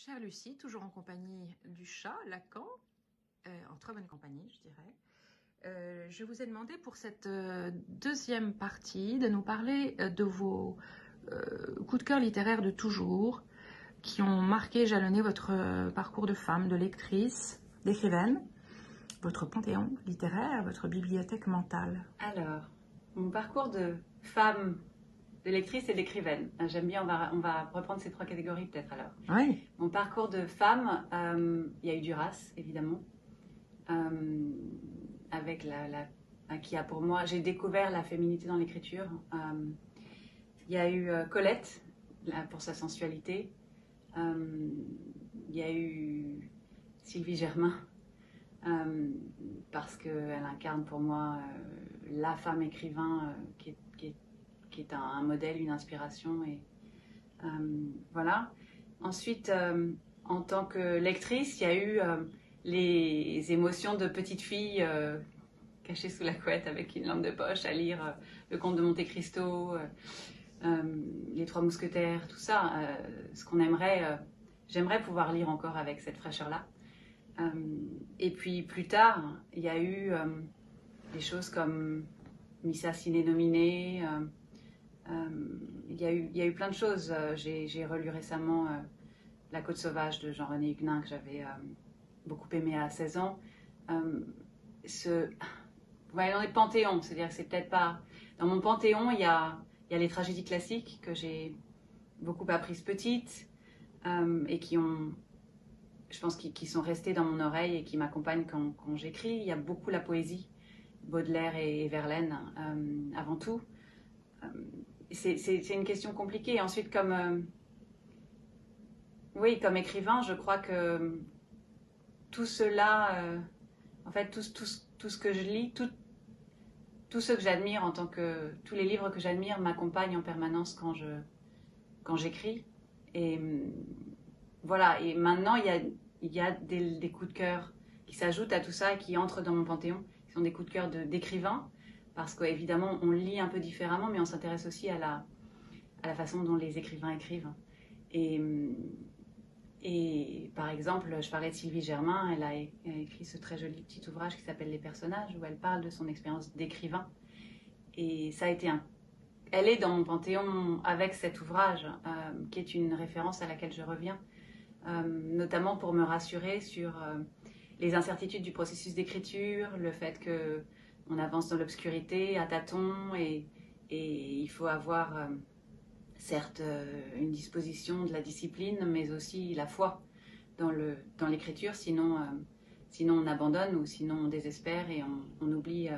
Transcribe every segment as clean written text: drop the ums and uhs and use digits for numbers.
Chère Lucie, toujours en compagnie du chat, Lacan, en très bonne compagnie, je dirais. Je vous ai demandé pour cette deuxième partie de nous parler de vos coups de cœur littéraires de toujours, qui ont marqué, jalonné votre parcours de femme, de lectrice, d'écrivaine, votre panthéon littéraire, votre bibliothèque mentale. Alors, mon parcours de femme, de lectrice et d'écrivaine. J'aime bien, on va reprendre ces trois catégories peut-être alors. Oui. Mon parcours de femme, il y a eu Duras, évidemment. Avec qui a pour moi, j'ai découvert la féminité dans l'écriture. Il y a eu Colette, pour sa sensualité. Il y a eu Sylvie Germain, parce qu'elle incarne pour moi la femme écrivain qui est un modèle, une inspiration. Et voilà. Ensuite, en tant que lectrice, il y a eu les émotions de petite fille cachée sous la couette avec une lampe de poche à lire Le Comte de Monte Cristo, Les Trois Mousquetaires, tout ça. Ce qu'on aimerait, j'aimerais pouvoir lire encore avec cette fraîcheur-là. Et puis plus tard, il y a eu des choses comme Missa Sine Nomine. Il y a eu plein de choses. J'ai relu récemment La Côte Sauvage de Jean-René Huguenin, que j'avais beaucoup aimé à 16 ans. Ouais, dans les panthéons, c'est-à-dire que c'est peut-être pas... Dans mon panthéon, il y a les tragédies classiques que j'ai beaucoup apprises petite et qui ont... Je pense qu'ils sont restés dans mon oreille et qui m'accompagnent quand j'écris. Il y a beaucoup la poésie, Baudelaire et Verlaine avant tout. C'est une question compliquée. Ensuite, comme écrivain, je crois que tout cela, en fait, tout ce que je lis, tout ce que j'admire en tant que... Tous les livres que j'admire m'accompagnent en permanence quand j'écris. Et voilà, et maintenant, il y a des coups de cœur qui s'ajoutent à tout ça et qui entrent dans mon panthéon. Qui sont des coups de cœur d'écrivains. Parce qu'évidemment, on lit un peu différemment, mais on s'intéresse aussi à la façon dont les écrivains écrivent. Et par exemple, je parlais de Sylvie Germain, elle a écrit ce très joli petit ouvrage qui s'appelle Les personnages, où elle parle de son expérience d'écrivain. Et ça a été elle est dans mon panthéon avec cet ouvrage, qui est une référence à laquelle je reviens, notamment pour me rassurer sur les incertitudes du processus d'écriture, le fait que on avance dans l'obscurité, à tâtons, et il faut avoir, certes, une disposition de la discipline, mais aussi la foi dans l'écriture, sinon on abandonne, ou sinon on désespère et on oublie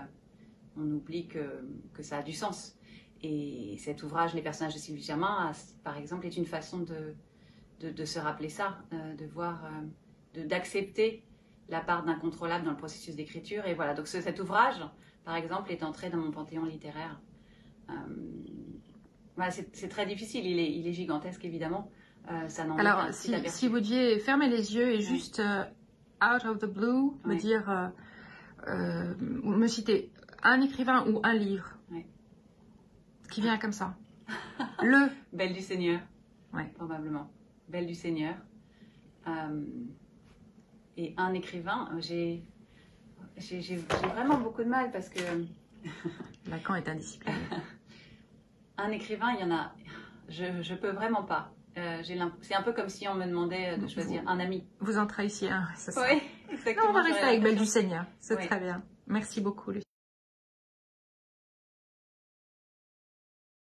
que ça a du sens. Et cet ouvrage, Les personnages de Sylvie Germain, par exemple, est une façon de se rappeler ça, de voir, d'accepter la part d'incontrôlable dans le processus d'écriture. Et voilà, donc cet ouvrage, par exemple, est entré dans mon panthéon littéraire. Voilà, c'est très difficile, il est gigantesque, évidemment. Ça Alors, si vous deviez fermer les yeux et juste, out of the blue, me dire, me citer un écrivain ou un livre qui vient comme ça. Belle du Seigneur, probablement. Belle du Seigneur. Et un écrivain, j'ai vraiment beaucoup de mal parce que... Lacan est indiscipliné. Un écrivain, il y en a... Je peux vraiment pas. C'est un peu comme si on me demandait de choisir un ami. Vous en trahissiez un, c'est ça. Oui, exactement. Non, on va rester avec Belle du Seigneur. C'est très bien. Merci beaucoup, Lucie.